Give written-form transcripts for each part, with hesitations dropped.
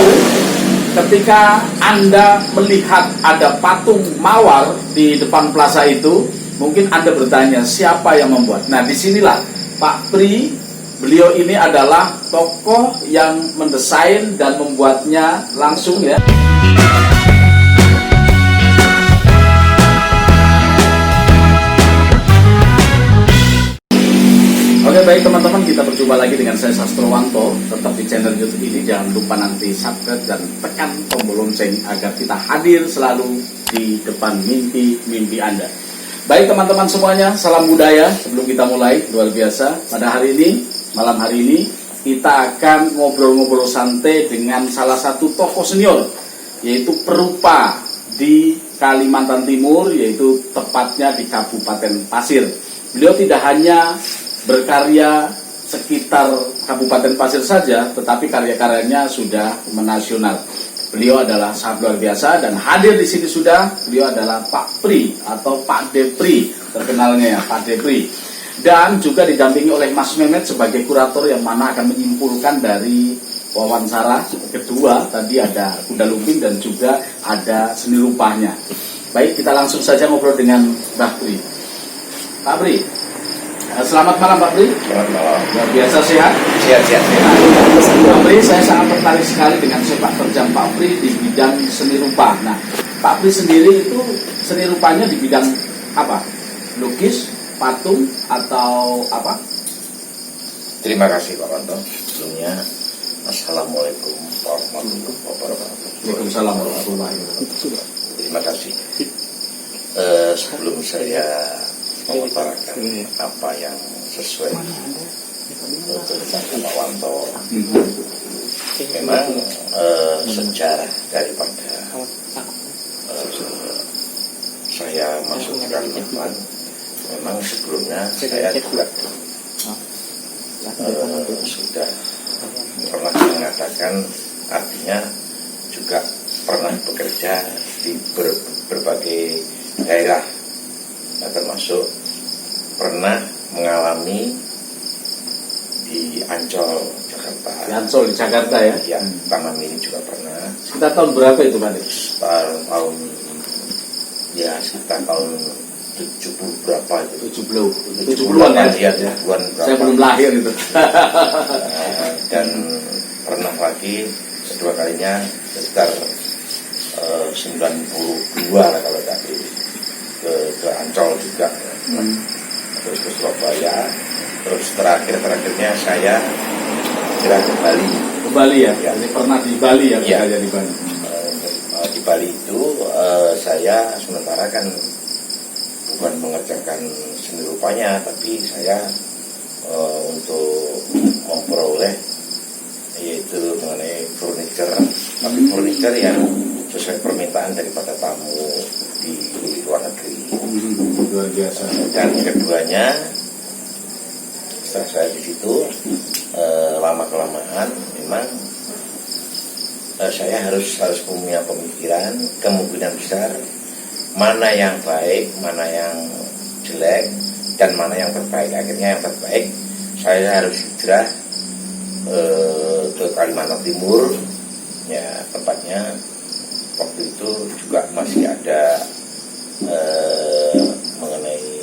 tahu ketika Anda melihat ada patung mawar di depan plaza itu, mungkin Anda bertanya siapa yang membuat. Nah, disinilah Pak Pri, beliau ini adalah tokoh yang mendesain dan membuatnya langsung ya. Oke, baik teman-teman, kita berjumpa lagi dengan saya Sastrowanto. Tetap di channel YouTube ini, jangan lupa nanti subscribe dan tekan tombol lonceng agar kita hadir selalu di depan mimpi-mimpi Anda. Baik teman-teman semuanya, salam budaya. Sebelum kita mulai, luar biasa, pada hari ini, malam hari ini, kita akan ngobrol-ngobrol santai dengan salah satu tokoh senior, yaitu perupa di Kalimantan Timur, yaitu tepatnya di Kabupaten Pasir. Beliau tidak hanya berkarya sekitar Kabupaten Pasir saja, tetapi karya-karyanya sudah menasional. Beliau adalah sangat luar biasa dan hadir di sini sudah. Beliau adalah Pak Pri atau Pak Depri, terkenalnya ya, Pak Depri. Dan juga didampingi oleh Mas Mehmet sebagai kurator yang mana akan menyimpulkan dari wawancara kedua. Tadi ada kuda lumping dan juga ada seni rupanya. Baik, kita langsung saja ngobrol dengan Mbah Pri. Pak Pri, selamat malam Pak Pri. Selamat malam. Luar biasa sehat? Sehat. Pak Pri, saya sangat tertarik sekali dengan sepak terjang Pak Pri di bidang seni rupa. Nah, Pak Pri sendiri itu seni rupanya di bidang apa? Lukis, patung, atau apa? Terima kasih Pak Wanto. Sebelumnya, Assalamualaikum warahmatullahi wabarakatuh. Waalaikumsalam warahmatullahi wabarakatuh. Terima kasih. Sebelum saya mengutarakan apa yang sesuai dengan Pak Wanto, memang sejarah daripada saya masuk ke Kalimantan, memang sebelumnya saya juga sudah pernah mengatakan, artinya juga pernah bekerja di berbagai daerah, termasuk pernah mengalami di Ancol, Jakarta. Di Ancol di Jakarta ya? Ya, Taman Mini juga pernah. Sekitar tahun berapa itu Pak Dek? Sekitar tahun 70 berapa itu? 70-an ya? 70-an berapa. Saya belum lahir itu. Dan pernah lagi kedua kalinya sekitar 92 lah kalau tadi ke Ancol juga, terus ke Surabaya, terus terakhirnya saya kira ke Bali. Ke Bali ya? Jadi pernah di Bali ya? Ya. Di Bali. Di Bali itu saya sementara kan bukan mengerjakan seni rupanya, tapi saya untuk memperoleh yaitu mengenai furniture, tapi furniture yang sesuai permintaan daripada tamu di luar negeri. Luar biasa. Dan keduanya, setelah saya di situ lama kelamaan memang saya harus punya pemikiran kemungkinan besar mana yang baik, mana yang jelek, dan mana yang terbaik. Akhirnya yang terbaik saya harus hijrah ke Kalimantan Timur, ya tepatnya waktu itu juga masih ada mengenai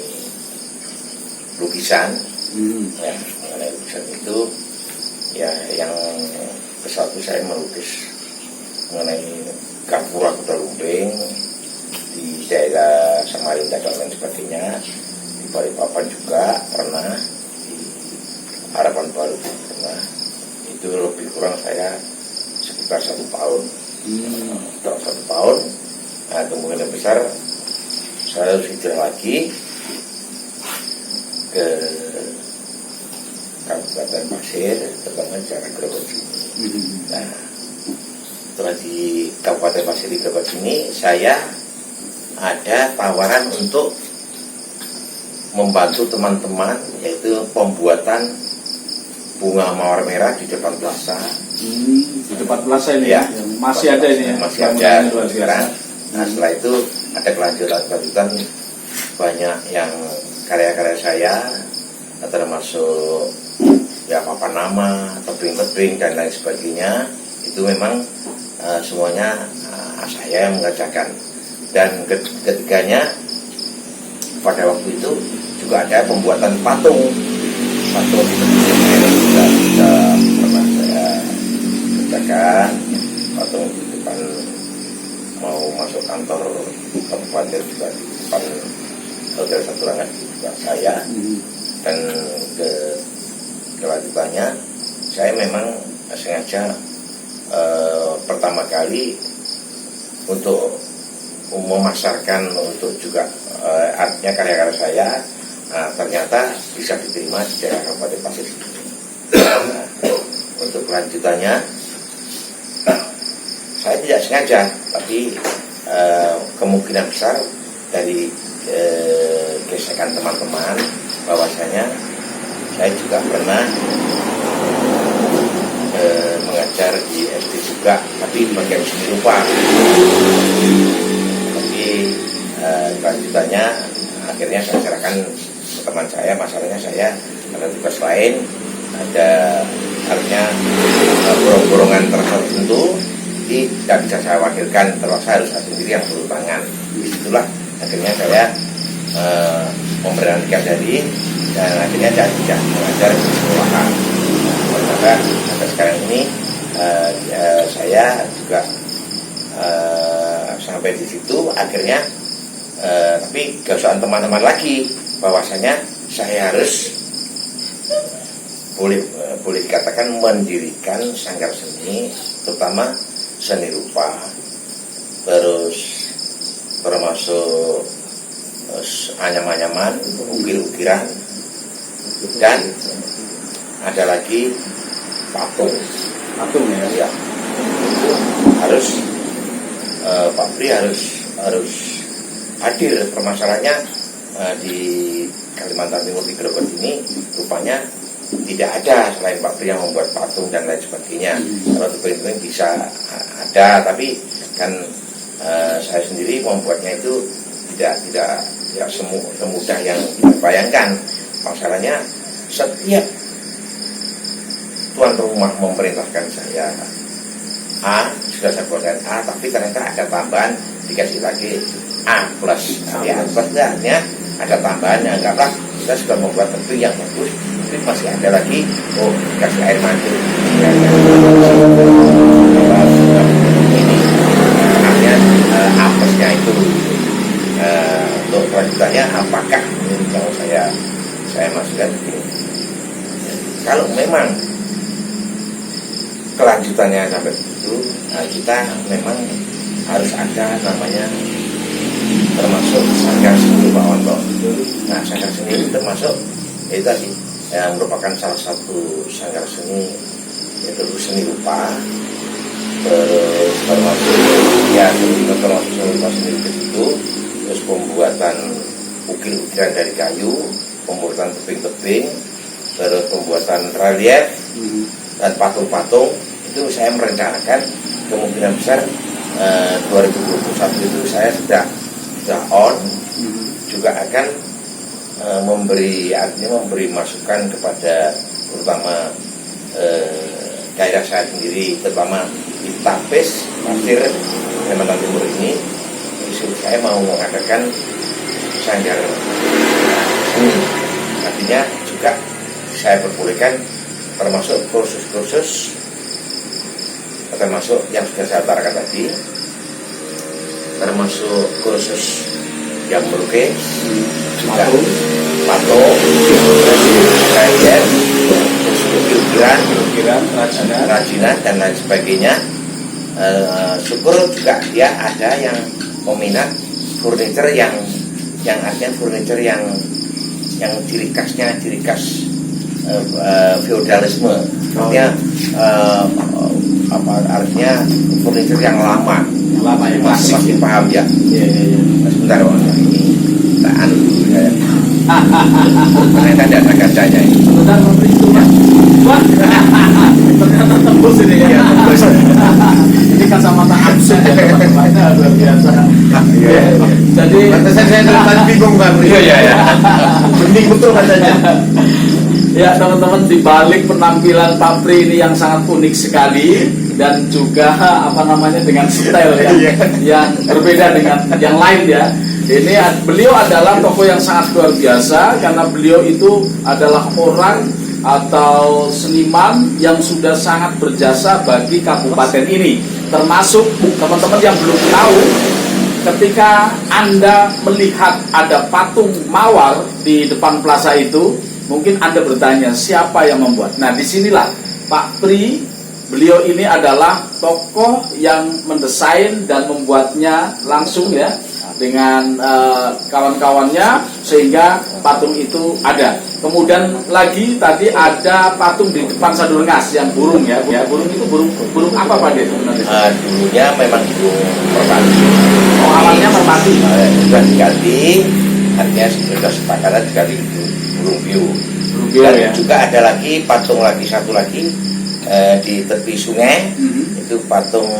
lukisan, ya mengenai lukisan itu ya yang kesatu saya melukis mengenai Gapura Kuda Lumping di daerah Samarinda dan lain sebagainya. Di Balikpapan juga pernah, di Harapan Baru pernah. Itu lebih kurang saya sekitar 1 tahun. Setelah 1 tahun, nah kemungkinan besar saya harus hijrah lagi ke Kabupaten Pasir, terutama jalan Grogol-Sini. Nah, setelah di Kabupaten Pasir di Grogol-Sini, saya ada tawaran untuk membantu teman-teman, yaitu pembuatan bunga mawar merah di depan plaza. Di depan plaza ini ya? Masih ada ini ya? Masih ada sekarang. Nah, setelah itu ada kelanjutan banyak yang karya-karya saya, termasuk ya papan nama, tebing-tebing dan lain sebagainya, itu memang semuanya saya yang mengerjakan. Dan ketiganya pada waktu itu juga ada pembuatan patung ini juga pernah saya kerjakan, patung di depan mau masuk kantor kabupaten juga di depan Hotel Saturangan juga saya. Dan kelanjutannya saya memang sengaja pertama kali untuk memasarkan untuk juga artinya karya-karya saya, ternyata bisa diterima di daerah Kabupaten Pasir. Untuk kelanjutannya saya tidak sengaja, tapi kemungkinan besar dari gesekan teman-teman bahwasanya saya juga pernah mengajar di SD juga, tapi bagian seni rupa. Tapi kelanjutannya akhirnya saya serahkan ke teman saya. Masalahnya saya ada tugas lain, ada artinya golongan tertentu tidak bisa saya wakilkan, terpaksa harus saya sendiri yang turun tangan. Disitulah akhirnya saya memberanikan diri dan akhirnya saya tidak mengajar di sekolahan. Maka sampai sekarang ini saya juga sampai di situ akhirnya, tapi kesukaan teman-teman lagi bahwasanya saya harus boleh dikatakan mendirikan sanggar seni, terutama seni rupa, terus termasuk anyam-anyaman, ukir-ukiran, dan ada lagi patung ya. Harus Pak Pri harus hadir. Permasalahannya di Kalimantan Timur di Grebek ini rupanya tidak ada selain Pak Pri yang membuat patung dan lain sebagainya. Kalau tebing-tebing bisa ada, tapi kan saya sendiri membuatnya itu tidak semudah yang kita bayangkan. Masalahnya setiap tuan rumah memerintahkan saya A, sudah saya buatkan A, tapi ternyata ada tambahan, dikasih lagi A plus. Ya, sebenarnya ada tambahan, anggaplah kita sudah membuat tebing yang bagus, tapi masih ada lagi, dikasih air mandi. Ini artinya A plusnya itu. Untuk kelanjutannya apakah ini kalau saya masukkan begini. Kalau memang kelanjutannya sampai itu, kita memang harus ada namanya termasuk sanggar seni Pak Wanto. Nah, sanggar seni itu termasuk itu tadi yang merupakan salah satu sanggar seni, yaitu seni rupa, terus termasuk seni lukis itu, terus pembuatan ukir-ukiran dari kayu, pembuatan tebing-tebing, terus pembuatan relief dan patung-patung. Itu saya merencanakan kemungkinan besar 2021 itu saya sudah on, juga akan memberi masukan kepada terutama daerah saya sendiri, terutama di Tapis Pasir Kalimantan Timur ini. Saya mau mengadakan sanggar seni, artinya juga saya perbolehkan termasuk kursus-kursus, termasuk yang sudah saya utarakan tadi, termasuk kursus yang melukis, juga patung, ukiran, kerajinan dan lain sebagainya. Syukur juga dia ada yang meminat furniture yang artinya furniture yang ciri khas feodalisme, artinya artinya furniture yang lama ya, masih paham ya. Sebentar ini tahan ternyata ada gajahnya ini. Sebentar memberi itu Mas. Wah, ternyata tembus ini ya. Ini kacamata absen ya teman-teman, luar biasa. Jadi saya tadi bingung Bang. Iya. Bening betul katanya. Ya teman-teman, di balik penampilan Pak Pri ini yang sangat unik sekali, dan juga dengan style yang berbeda dengan yang lain ya. Ini beliau adalah tokoh yang sangat luar biasa karena beliau itu adalah orang atau seniman yang sudah sangat berjasa bagi kabupaten ini. Termasuk teman-teman yang belum tahu, ketika Anda melihat ada patung mawar di depan plaza itu, mungkin Anda bertanya siapa yang membuat. Nah, disinilah Pak Pri, beliau ini adalah tokoh yang mendesain dan membuatnya langsung ya dengan kawan-kawannya sehingga patung itu ada. Kemudian lagi tadi ada patung di depan Sadurungas yang burung ya. Burung itu burung apa Pak De sebenarnya? Dulunya memang burung merpati. Oh, awalnya merpati. Sudah diganti, artinya sudah sepakatan diganti burung biu. Dan ya. juga ada lagi patung satu lagi di tepi sungai, itu patung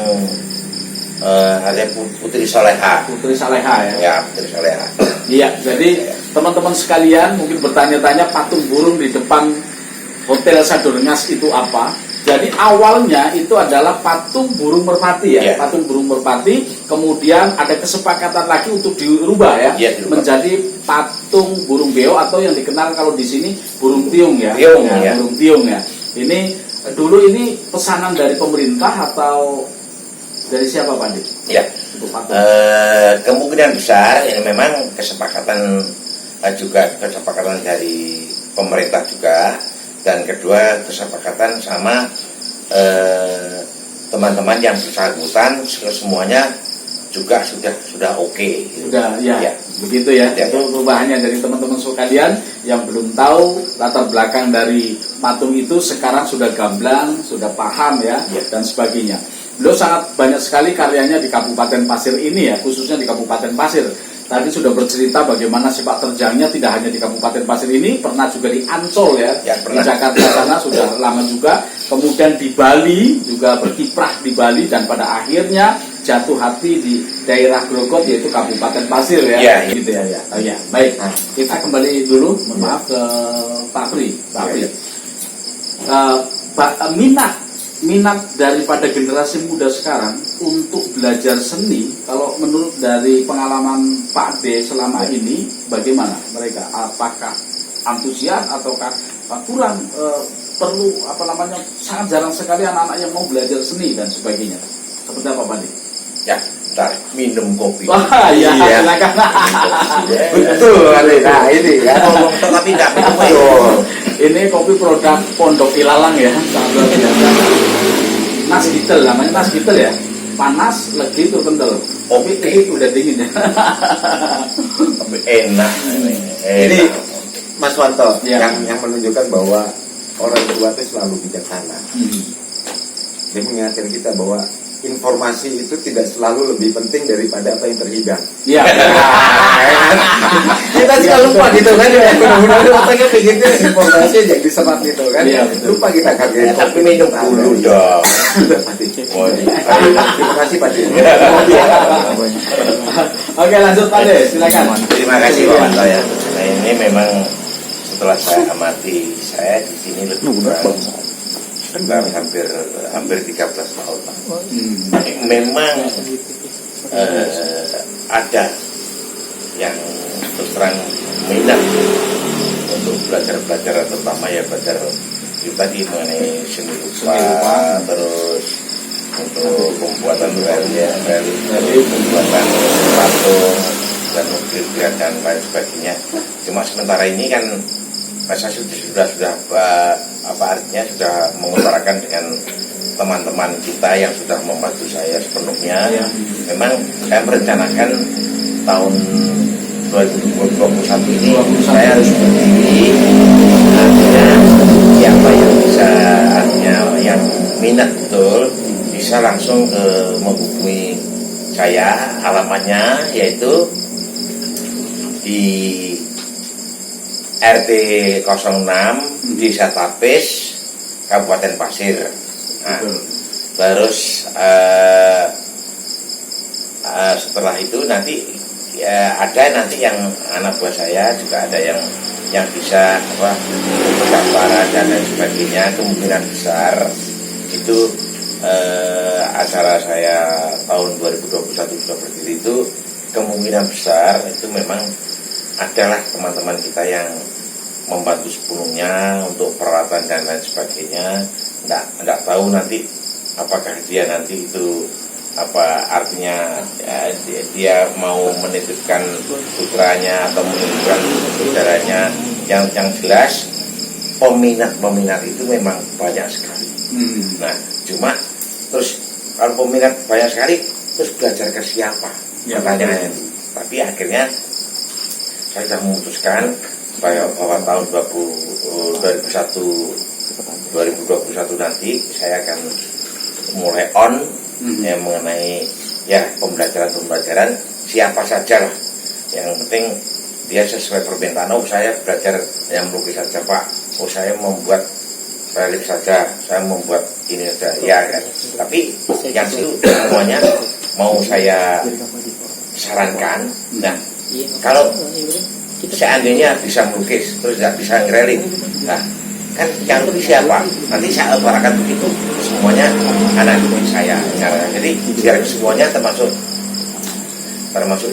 ada Putri Soleha. Putri Soleha ya. Ya, Putri Soleha. Iya, jadi teman-teman sekalian mungkin bertanya-tanya patung burung di depan Hotel Sadurungas itu apa? Jadi awalnya itu adalah patung burung merpati ya, patung burung merpati. Kemudian ada kesepakatan lagi untuk dirubah ya, menjadi patung burung beo atau yang dikenal kalau di sini burung tiung ya. Burung tiung ya. Ini dulu ini pesanan dari pemerintah atau dari siapa Pak Dik? Ya, kemungkinan besar ini memang kesepakatan dari pemerintah juga, dan kedua kesepakatan sama teman-teman yang bersangkutan, semuanya juga sudah oke. Sudah ya, begitu ya. Itu perubahannya dari teman-teman sekalian yang belum tahu latar belakang dari patung itu, sekarang sudah gamblang, sudah paham ya, dan sebagainya. Beliau sangat banyak sekali karyanya di Kabupaten Pasir ini ya, khususnya di Kabupaten Pasir. Tadi sudah bercerita bagaimana sepak terjangnya tidak hanya di Kabupaten Pasir ini, pernah juga di Ancol ya di Jakarta sana sudah lama juga. Kemudian di Bali juga berkiprah di Bali, dan pada akhirnya jatuh hati di daerah Grogot yaitu Kabupaten Pasir ya. Gitu ya. Oh ya, baik. Kita kembali dulu, maaf ke Pak Pri. Minat daripada generasi muda sekarang untuk belajar seni, kalau menurut dari pengalaman Pak D selama ini, bagaimana mereka? Apakah antusias ataukah kurang perlu sangat jarang sekali anak-anak yang mau belajar seni dan sebagainya? Seperti apa Pak D? Ya, bentar, minum kopi. Wah, iya, silakan. Betul, nah ini ya. Ngomong tapi nggak minum kopi. Ini kopi produk Pondok Ilalang ya, sangat luar biasa. Nas gitel namanya, nas gitel ya. Panas, legi itu kental. Kopi ini udah dingin ya. Tapi enak. Ini Mas Wanto yang menunjukkan bahwa orang tua itu selalu bijaksana. Dia mengingatkan kita bahwa informasi itu tidak selalu lebih penting daripada apa yang terhidang. Iya. Kita suka lupa gitu kan. Mudah-mudahan otaknya pikirnya informasi aja diserap gitu kan. Lupa kita hargai. Tapi minum dulu dong. Sudah Pak Dik. Terima kasih Pak Dik. Oke, lanjut Pak D, silakan. Terima kasih Pak Wanto ya. Nah, ini memang setelah saya amati, saya di sini lebih kurang hampir 13 tahun. Memang ada yang terus terang minat untuk belajar, terutama ya belajar tadi mengenai seni rupa, terus untuk pembuatan pembuatan patung dan mobil dan lain sebagainya. Cuma sementara ini kan saya sudah artinya sudah mengutarakan dengan teman-teman kita yang sudah membantu saya sepenuhnya. Memang saya merencanakan tahun 2021 ini saya harus berdiri, artinya siapa yang bisa, artinya yang minat betul bisa langsung menghubungi saya. Alamatnya yaitu di RT 06 Desa Tapis, Kabupaten Pasir. Nah, terus setelah itu nanti ada nanti yang anak buah saya juga ada yang bisa pendaftaran dan lain sebagainya. Kemungkinan besar itu acara saya tahun 2021 sudah berdiri itu kemungkinan besar itu memang adalah teman-teman kita yang membantu sepenuhnya untuk peralatan dan lain sebagainya. Nggak tahu nanti apakah dia nanti itu apa artinya ya, dia mau menitipkan putranya atau menitipkan saudaranya. Yang jelas peminat itu memang banyak sekali. Nah cuma terus kalau peminat banyak sekali terus belajar ke siapa Ya, pertanyaannya itu. Tapi akhirnya saya sudah memutuskan bahwa tahun 2021 nanti saya akan mulai ya, mengenai ya pembelajaran siapa saja lah. Yang penting dia sesuai permintaan. Oh saya belajar yang melukis saja Pak. Oh saya membuat relik saja. Saya membuat ini saja. Ya kan. Tapi yang itu semuanya mau saya sarankan. Nah kalau seandainya bisa melukis terus nggak bisa ngerelik, nah kan yang lukis siapa? Nanti saya barakan begitu semuanya anak lukis saya. Jadi biar semuanya termasuk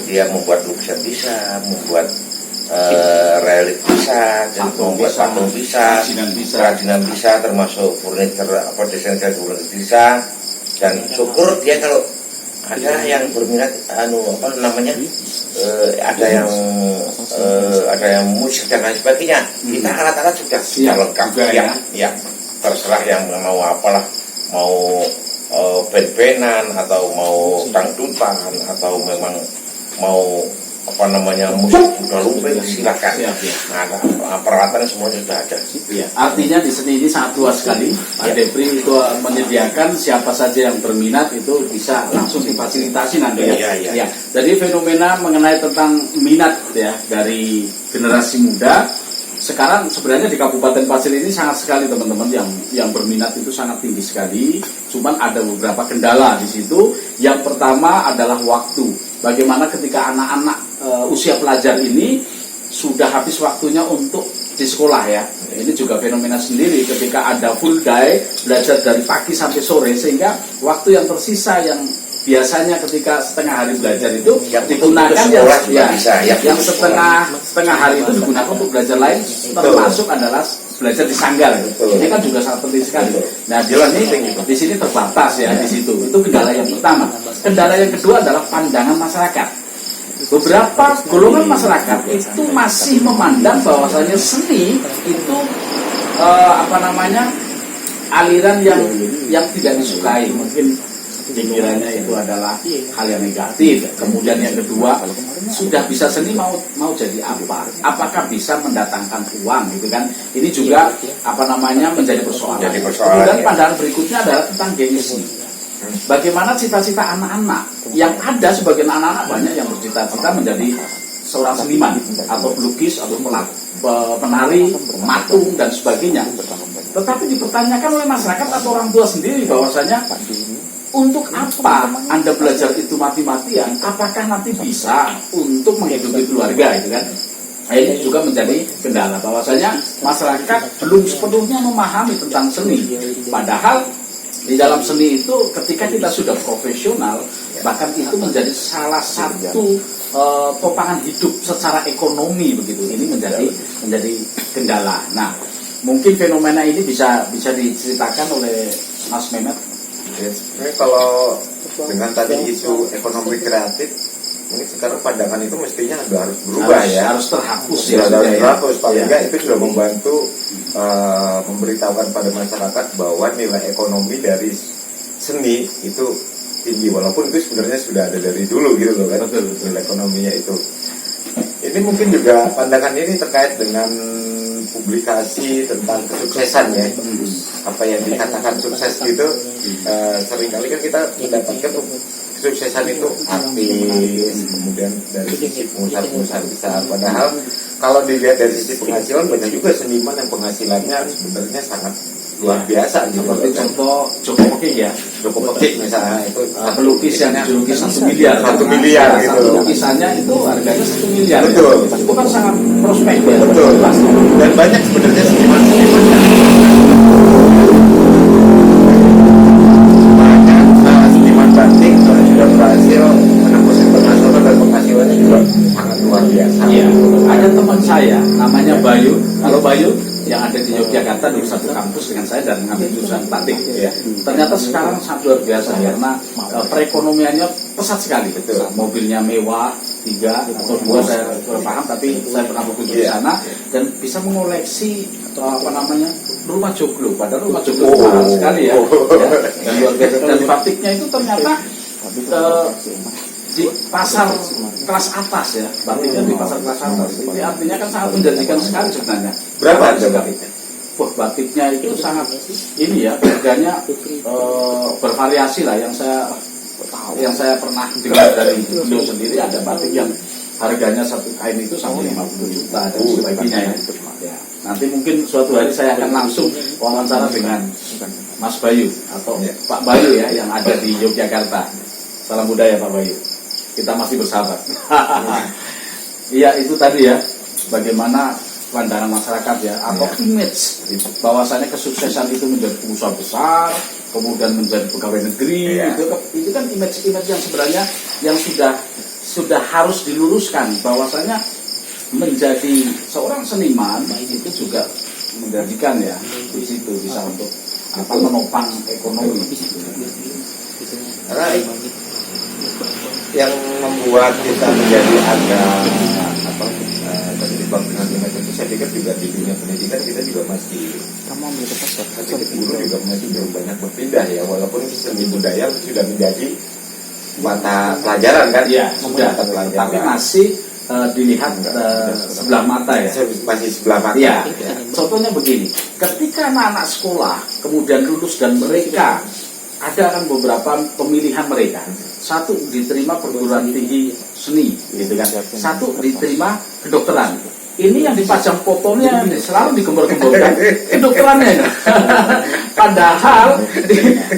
dia membuat lukisan bisa, membuat relik bisa, dan membuat patung bisa, kerajinan bisa, termasuk furniture desain furniture bisa. Dan syukur dia kalau ada yang berminat ada yang musik dan lain sebagainya, kita alat-alat sudah lengkap ya. Terserah yang mau apalah, mau band-bandan atau mau dangdutan atau memang mau musik udah lumping silakan. Nah, peralatan semuanya sudah ada. Ya, artinya di seni ini sangat luas sekali. Pak Depri itu menyediakan siapa saja yang berminat itu bisa langsung difasilitasi nanti ya. Ya. Jadi fenomena mengenai tentang minat ya dari generasi muda sekarang sebenarnya di Kabupaten Pasir ini sangat sekali teman-teman yang berminat itu sangat tinggi sekali. Cuman ada beberapa kendala di situ. Yang pertama adalah waktu. Bagaimana ketika anak-anak usia pelajar ini sudah habis waktunya untuk di sekolah ya. Ini juga fenomena sendiri ketika ada full day belajar dari pagi sampai sore sehingga waktu yang tersisa yang biasanya ketika setengah hari belajar itu digunakan yang setengah hari itu digunakan untuk belajar lain, termasuk adalah belajar di sanggar. Ini kan juga sangat penting sekali. Nah di sini terbatas ya di situ. Itu kendala yang pertama. Kendala yang kedua adalah pandangan masyarakat. Beberapa golongan masyarakat itu masih memandang bahwasanya seni itu aliran yang tidak disukai. Mungkin pikirannya itu adalah hal yang negatif. Kemudian yang kedua, sudah bisa seni mau jadi apa? Apakah bisa mendatangkan uang gitu kan? Ini juga menjadi persoalan. Kemudian pandangan berikutnya adalah tentang gengsi. Bagaimana cita-cita anak-anak yang ada sebagian anak-anak banyak yang bercita-cita menjadi seorang seniman atau pelukis atau penari, pematung dan sebagainya. Tetapi dipertanyakan oleh masyarakat atau orang tua sendiri bahwasanya untuk apa Anda belajar itu mati-matian? Apakah nanti bisa untuk menghidupi keluarga itu kan? Nah, ini juga menjadi kendala bahwasanya masyarakat belum sepenuhnya memahami tentang seni. Padahal di dalam seni itu ketika kita sudah profesional bahkan itu menjadi salah satu topangan hidup secara ekonomi begitu. Ini menjadi kendala. Nah, mungkin fenomena ini bisa diceritakan oleh Mas Mehmet. Ya, sebenarnya kalau dengan tadi isu ekonomi kreatif, ini sekarang pandangan itu mestinya harus berubah harus terhapus harus terhapus. Paling enggak itu sudah membantu memberitahukan pada masyarakat bahwa nilai ekonomi dari seni itu tinggi, walaupun itu sebenarnya sudah ada dari dulu gitu loh kan. Betul. Nilai ekonominya itu. Ini mungkin juga pandangan ini terkait dengan publikasi tentang kesuksesan ya. Apa yang dikatakan sukses gitu, seringkali kan kita mendapatkan kesuksesan itu artis, kemudian dari sisi pengusaha-pengusaha besar. Padahal kalau dilihat dari sisi penghasilan banyak juga seniman yang penghasilannya sebenarnya sangat luar biasa gitu. Seperti contoh Joko Pekik ya. Joko Pekik misalnya itu pelukis yang dilukis 1 miliar. 1 miliar gitu. Lukisannya itu harganya 1 miliar. Betul. Itu kan sangat prospek ya. Betul. Dan banyak sebenarnya seniman namanya Bayu. Halo Bayu, yang ada di Yogyakarta dulu satu kampus dengan saya dan ngambil jurusan batik. Ya. Ternyata sekarang sangat luar biasa karena perekonomiannya pesat sekali. Betul. Mobilnya mewah, 3 atau 2 saya kurang paham, tapi saya pernah berkunjung di sana dan bisa mengoleksi rumah joglo. Padahal rumah joglo mahal sekali ya. Dan luar biasa. Dan batiknya itu ternyata di pasar kelas atas ya, batiknya di pasar kelas atas. Ini artinya kan sangat menjanjikan sekali sebenarnya. Berapa harga batiknya? Wah, batiknya itu sangat ini ya, harganya bervariasi lah. Yang saya pernah dengar dari beliau sendiri, ada batik yang harganya satu kain itu sampai 50 juta dan sebagainya ya. Ya. Nanti mungkin suatu hari saya akan langsung wawancara dengan Mas Bayu atau Pak Bayu ya yang ada di Yogyakarta. Salam budaya Pak Bayu. Kita masih bersahabat. Iya itu tadi ya, bagaimana pandangan masyarakat ya, atau image bahwasanya kesuksesan itu menjadi pengusaha besar, kemudian menjadi pegawai negeri, itu kan image yang sebenarnya yang sudah harus diluruskan, bahwasanya menjadi seorang seniman itu juga menjadikan ya di situ bisa untuk menopang ekonomi. Karena yang membuat kita menjadi agak terjebak dengan itu, saya pikir juga di dunia pendidikan kita juga masih dulu juga masih belum banyak berpindah ya, walaupun seni budaya sudah menjadi mata pelajaran kan ya, sudah, tapi masih dilihat sebelah mata ya, masih sebelah mata ya. Contohnya begini, ketika anak-anak sekolah kemudian lulus dan mereka ada kan beberapa pemilihan mereka, satu diterima perguruan tinggi seni gitu kan, satu diterima kedokteran. Ini yang dipajang fotonya selalu digembar-gemborkan kedokterannya. Padahal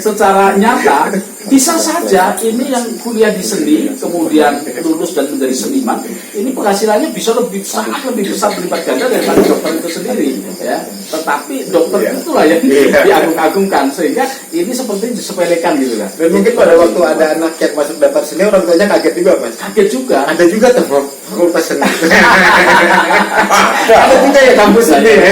secara nyata bisa saja ini yang kuliah di seni kemudian lulus dan menjadi seniman, ini penghasilannya bisa sangat lebih besar berlipat ganda daripada dokter itu sendiri ya. Tetapi dokter itulah yang diagung-agungkan, sehingga ini seperti disepelekan gitu kan. Dan mungkin pada waktu ada anak yang masuk daftar seni, orang tuanya kaget juga Mas. Kaget juga. Ada juga tuh fakultas seni. Ada juga ya kampus seni ya.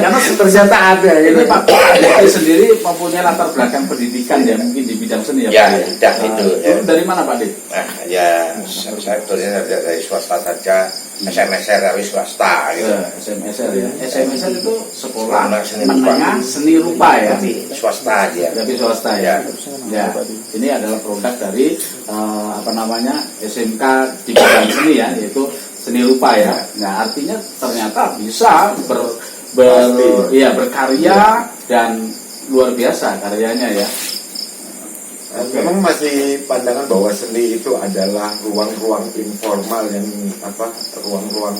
Karena ternyata ada. Ini Pak Pak sendiri mempunyai latar belakang pendidikan ya, mungkin di bidang seni ya. Ya, tidak itu. Dari mana Pak Dik? Nah, ya saya sebetulnya dari swasta saja, SMSR dari swasta gitu. SMSR ya. SMSR itu sekolah seni menengah seni rupa ya. Tapi swasta aja. Tapi swasta ya. Ya. Ini adalah produk dari SMK di bidang seni ya, yaitu seni rupa ya. Nah, artinya ternyata bisa berkarya dan luar biasa karyanya ya. Memang masih pandangan bahwa seni itu adalah ruang-ruang informal yang ruang-ruang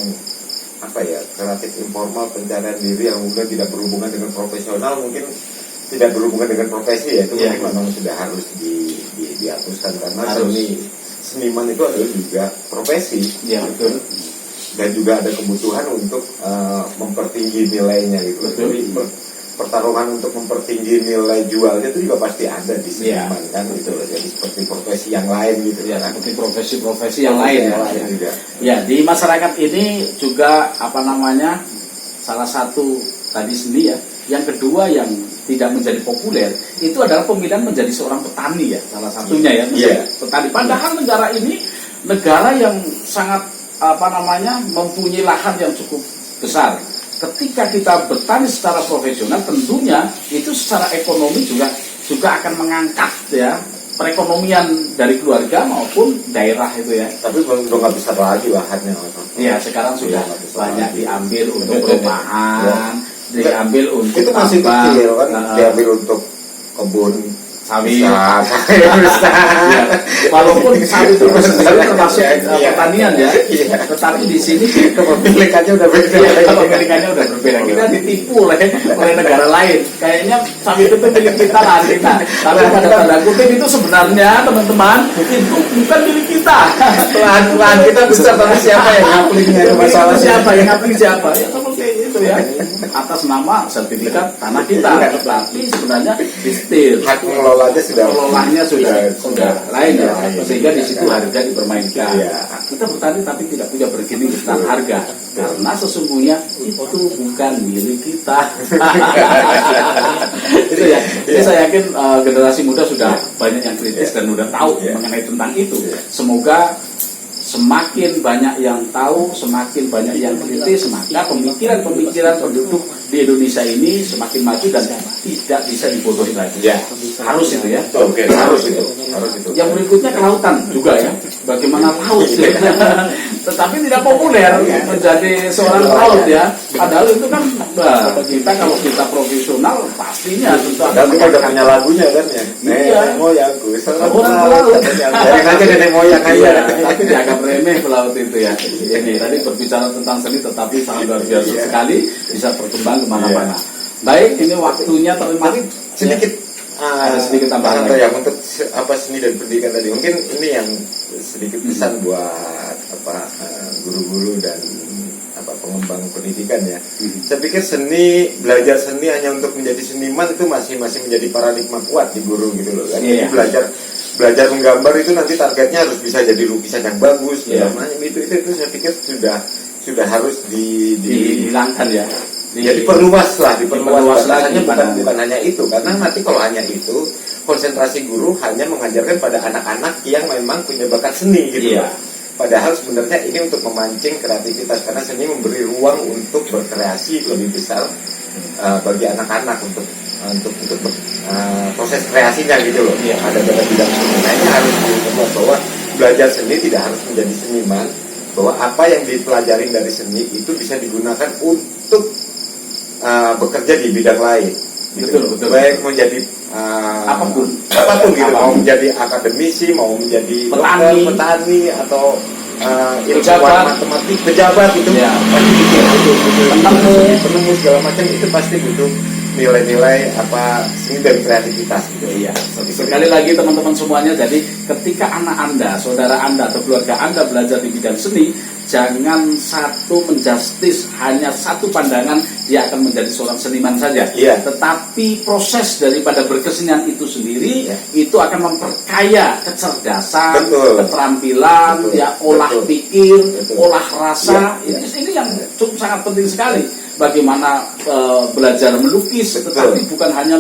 kreatif informal, pencarian diri yang mungkin tidak berhubungan dengan profesional, mungkin tidak berhubungan dengan profesi ya, itu memang sudah harus dihapuskan karena seniman itu adalah juga profesi. Ya betul. Dan juga ada kebutuhan untuk mempertinggi nilainya gitu. Jadi pertarungan untuk mempertinggi nilai jualnya itu juga pasti ada di seniman kan gitu. Jadi seperti profesi yang lain gitu ya, kan. seperti profesi-profesi yang lain juga. Ya, di masyarakat ini juga salah satu tadi seni ya. Yang kedua yang tidak menjadi populer itu adalah pemilihan menjadi seorang petani ya, salah satunya ya. Petani. Padahal negara ini negara yang sangat mempunyai lahan yang cukup besar. Ketika kita bertani secara profesional, tentunya itu secara ekonomi juga akan mengangkat ya perekonomian dari keluarga maupun daerah itu ya. Tapi belum nggak besar lagi lahannya. Iya, sekarang sudah banyak diambil untuk perumahan, diambil untuk itu masih kecil kan, diambil untuk kebun sawit. Ya. Walaupun sawit itu sendiri termasuk pertanian ya, tetapi di sini kepemilikannya udah beda. Kepemilikannya udah berbeda. Kita ditipu oleh negara lain. Kayaknya sawit itu milik kita lah kita. Tapi pada tanda kutip itu sebenarnya teman-teman itu bukan milik kita. Lahan kita besar, tapi siapa yang ngaplingnya itu masalah. Siapa yang ngapling siapa? Ya seperti itu. ya, atas nama sertifikat tanah kita, tapi sebenarnya disetir. Hak mengelolanya sudah sudah lain ya, sehingga di situ harga dipermainkan. Iya. Kita bertani tapi tidak punya bergening tentang harga, karena sesungguhnya itu bukan milik kita. Itu ya. Jadi saya yakin generasi muda sudah banyak yang kritis dan sudah tahu mengenai tentang itu. Semoga semakin banyak yang tahu, semakin banyak yang kritis, maka pemikiran-pemikiran penduduk di Indonesia ini semakin maju dan tidak bisa dibodohi lagi. Ya. Harus itu ya. Oke, harus itu. Yang berikutnya kelautan juga ya. Bagaimana laut ya. Tetapi tidak populer menjadi seorang pelaut ya. Padahal itu kan kita kalau kita profesional pastinya tentu Dan kita udah punya lagunya kan ya. Nenek moyangku orang pelaut. Dari aja nenek moyang aja. Tapi dianggap remeh pelaut itu ya. Ini tadi berbicara tentang seni tetapi sangat luar biasa sekali, bisa berkembang kemana-mana. Baik, ini waktunya terima Sedikit ada sedikit tambahan ya untuk seni dan pendidikan tadi. Mungkin ini yang sedikit pesan buat guru-guru dan pengembang pendidikan ya. Saya pikir belajar seni hanya untuk menjadi seniman itu masih menjadi paradigma kuat di guru gitu loh kan. Jadi belajar menggambar itu nanti targetnya harus bisa jadi lukisan yang bagus. Itu saya pikir sudah harus dihilangkan ya. Jadi diperluas batasannya bukan hanya itu, karena nanti kalau hanya itu konsentrasi guru hanya mengajarkan pada anak-anak yang memang punya bakat seni gitu. Padahal sebenarnya ini untuk memancing kreativitas, karena seni memberi ruang untuk berkreasi lebih besar bagi anak-anak untuk proses kreasinya gitu loh. Ada pada bidang seni. Nah, ini harus diingat bahwa belajar seni tidak harus menjadi seniman, bahwa apa yang dipelajarin dari seni itu bisa digunakan untuk bekerja di bidang lain. Betul. Baik menjadi apapun gitu, mau menjadi akademisi, mau menjadi petani atau ilmuwan matematik, pejabat gitu. Pasti butuh penemu segala macam, itu pasti butuh nilai-nilai seni dan kreativitas gitu. Iya. Sekali lagi teman-teman semuanya, jadi ketika anak Anda, saudara Anda atau keluarga Anda belajar di bidang seni, jangan menjustis hanya satu pandangan dia akan menjadi seorang seniman saja. Tetapi proses daripada berkesenian itu sendiri itu akan memperkaya kecerdasan, keterampilan, olah pikir, olah rasa. Ini yang cukup sangat penting sekali. Bagaimana belajar melukis, tetapi bukan hanya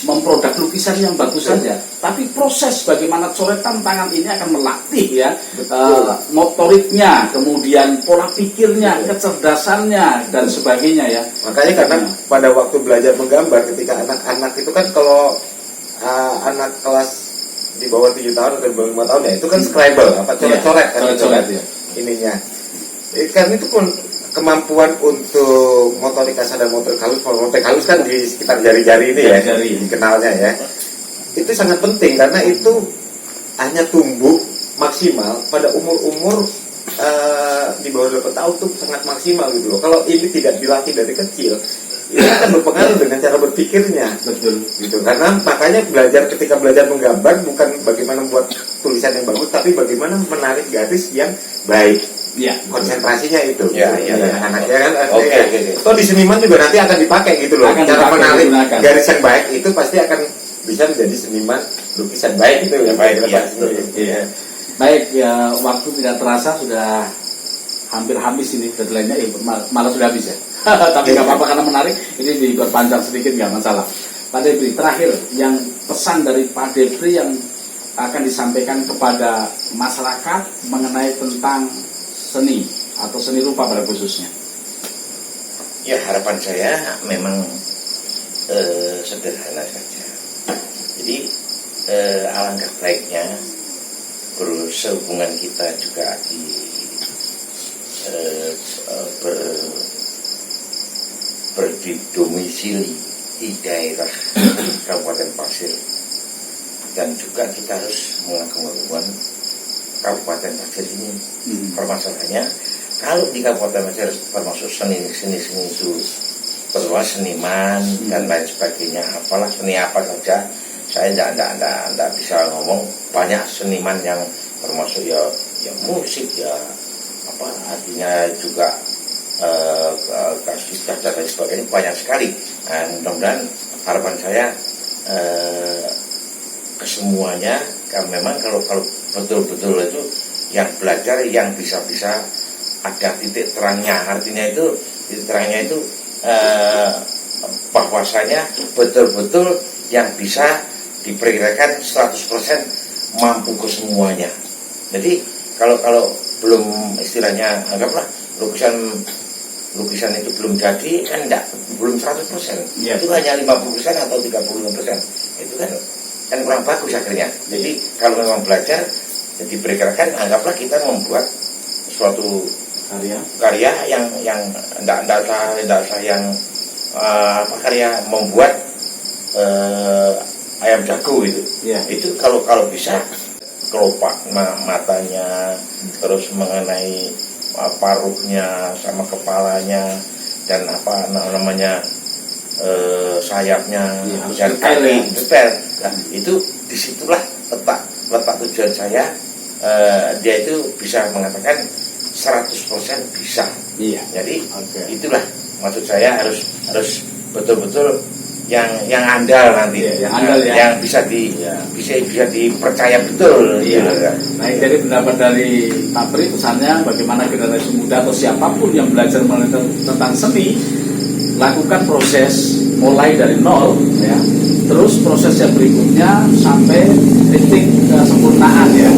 memproduk lukisan yang bagus saja, tapi proses bagaimana coretan tangan ini akan melatih motoriknya, kemudian pola pikirnya, kecerdasannya dan sebagainya ya. Makanya karena pada waktu belajar menggambar, ketika anak-anak itu kan kalau anak kelas di bawah 7 tahun atau di bawah 5 tahun ya itu kan scribble, coret-coret kan ininya. Kan itu pun kemampuan untuk motorik kasar dan motorik halus kan di sekitar jari-jari ini dikenalnya ya. Itu sangat penting karena itu hanya tumbuh maksimal pada umur-umur di bawah 8 tahun tuh sangat maksimal gitu loh. Kalau ini tidak dilatih dari kecil, ini akan berpengaruh dengan cara berpikirnya. Gitu. Karena makanya ketika belajar menggambar bukan bagaimana membuat tulisan yang bagus, tapi bagaimana menarik garis yang baik. Konsentrasinya itu. Anaknya kan. Di seniman juga nanti akan dipakai gitu loh. Cara menarik garis yang baik itu pasti akan bisa menjadi seniman lukisan baik itu yang baik. Baik ya, waktu tidak terasa sudah hampir habis ini deadline-nya, malah sudah habis ya. Tapi nggak apa-apa karena menarik, ini diperpanjang sedikit nggak masalah. Pak Debri, terakhir yang pesan dari Pak Debri yang akan disampaikan kepada masyarakat mengenai tentang seni atau seni rupa pada khususnya. Ya, harapan saya memang sederhana saja. Jadi alangkah baiknya sehubungan kita juga berdomisili di daerah Kabupaten Pasir, dan juga kita harus mengagumkan Kabupaten Pasir ini. Permasalahannya kalau di Kabupaten Pasir termasuk seni itu perluas seniman dan lain sebagainya, apalah seni apa saja, saya tidak bisa ngomong. Banyak seniman yang termasuk ya musik ya artinya juga kasus cacat dan sebagainya banyak sekali. Nah, mudah-mudahan harapan saya kesemuanya memang kalau betul-betul itu yang belajar yang bisa ada titik terangnya, artinya itu titik terangnya itu bahwasanya betul-betul yang bisa diperkirakan 100% mampu ke semuanya. Jadi kalau belum istilahnya anggaplah lukisan itu belum jadi kan belum 100%. Ya. Itu hanya 50% atau 35%. Itu kan kurang bagus akhirnya. Jadi kalau memang belajar diperkirakan anggaplah kita membuat suatu karya yang tidak usah yang karya membuat ayam jago itu. Ya. Itu kalau bisa kelopak matanya, terus mengenai paruhnya sama kepalanya dan sayapnya dan kaki detail. Nah, itu disitulah letak tujuan saya. Dia itu bisa mengatakan 100% bisa. Iya. Jadi itulah maksud saya harus betul-betul yang andal nanti, yang andal ya, yang bisa dipercaya betul. Iya. Nah, jadi pendapat dari Pak Pri pesannya bagaimana generasi muda atau siapapun yang belajar tentang seni, lakukan proses mulai dari nol, ya. Terus proses yang berikutnya sampai titik kesempurnaan, ya.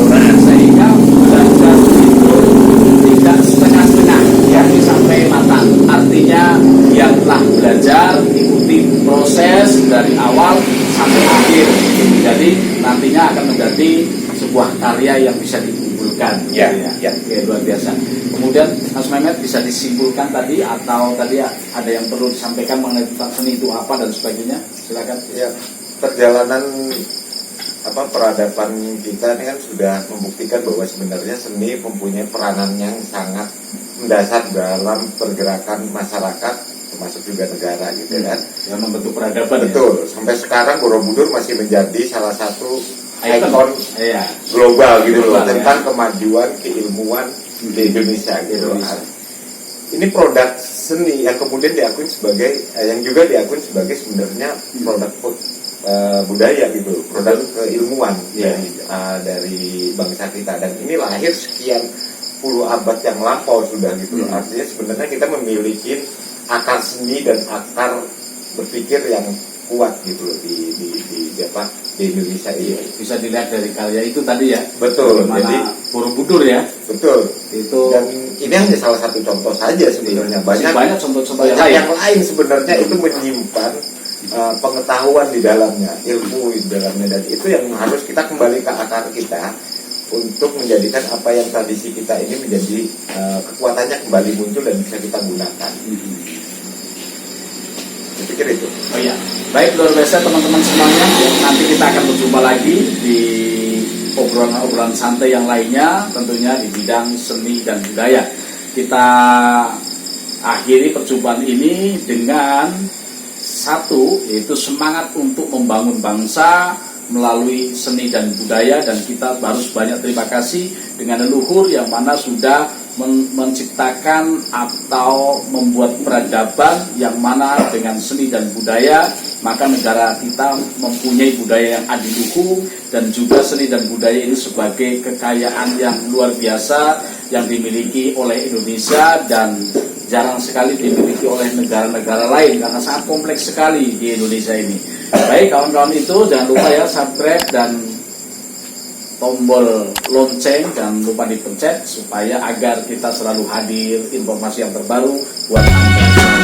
Sehingga belajar itu tidak setengah-setengah, tapi sampai matang. Artinya yang telah belajar ikuti proses dari awal sampai akhir. Jadi nantinya akan menjadi sebuah karya yang bisa dikumpulkan. Ya. Oke, luar biasa. Kemudian Mas Mehmet bisa disimpulkan tadi atau tadi ada yang perlu disampaikan mengenai tentang seni itu apa dan sebagainya? Silakan. Ya, perjalanan peradaban kita ini kan sudah membuktikan bahwa sebenarnya seni mempunyai peranan yang sangat mendasar dalam pergerakan masyarakat, termasuk juga negara gitu kan. Yang membentuk peradaban. Betul. Ya? Sampai sekarang Borobudur masih menjadi salah satu ikon iya, global gitu loh tentang kemajuan keilmuan di Indonesia gitu. Ini produk seni yang kemudian diakui sebagai yang juga diakui sebagai sebenarnya produk budaya gitu, produk keilmuan dari bangsa kita, dan ini lahir sekian puluh abad yang lampau sudah gitu loh. Artinya sebenarnya kita memiliki akar seni dan akar berpikir yang kuat gitu loh di Indonesia ini. Bisa dilihat dari karya itu tadi ya. Betul. Jadi Borobudur ya. Betul. Itu. Dan ini hanya salah satu contoh saja sebenarnya. Banyak contoh-contoh yang lain sebenarnya itu menyimpan pengetahuan di dalamnya, ilmu di dalamnya, dan itu yang harus kita kembali ke akar kita untuk menjadikan apa yang tradisi kita ini menjadi kekuatannya kembali muncul dan bisa kita gunakan. Saya pikir itu. Oh iya. Baik, luar biasa teman-teman semuanya. Nanti kita akan berjumpa lagi di obrolan santai yang lainnya, tentunya di bidang seni dan budaya. Kita akhiri perjumpaan ini dengan satu, yaitu semangat untuk membangun bangsa melalui seni dan budaya, dan kita harus banyak terima kasih dengan leluhur yang mana sudah menciptakan atau membuat peradaban yang mana dengan seni dan budaya maka negara kita mempunyai budaya yang adiluhung, dan juga seni dan budaya ini sebagai kekayaan yang luar biasa yang dimiliki oleh Indonesia dan jarang sekali dimiliki oleh negara-negara lain karena sangat kompleks sekali di Indonesia ini. Baik kawan-kawan, itu jangan lupa ya subscribe dan tombol lonceng jangan lupa dipencet supaya agar kita selalu hadir informasi yang terbaru buat Anda.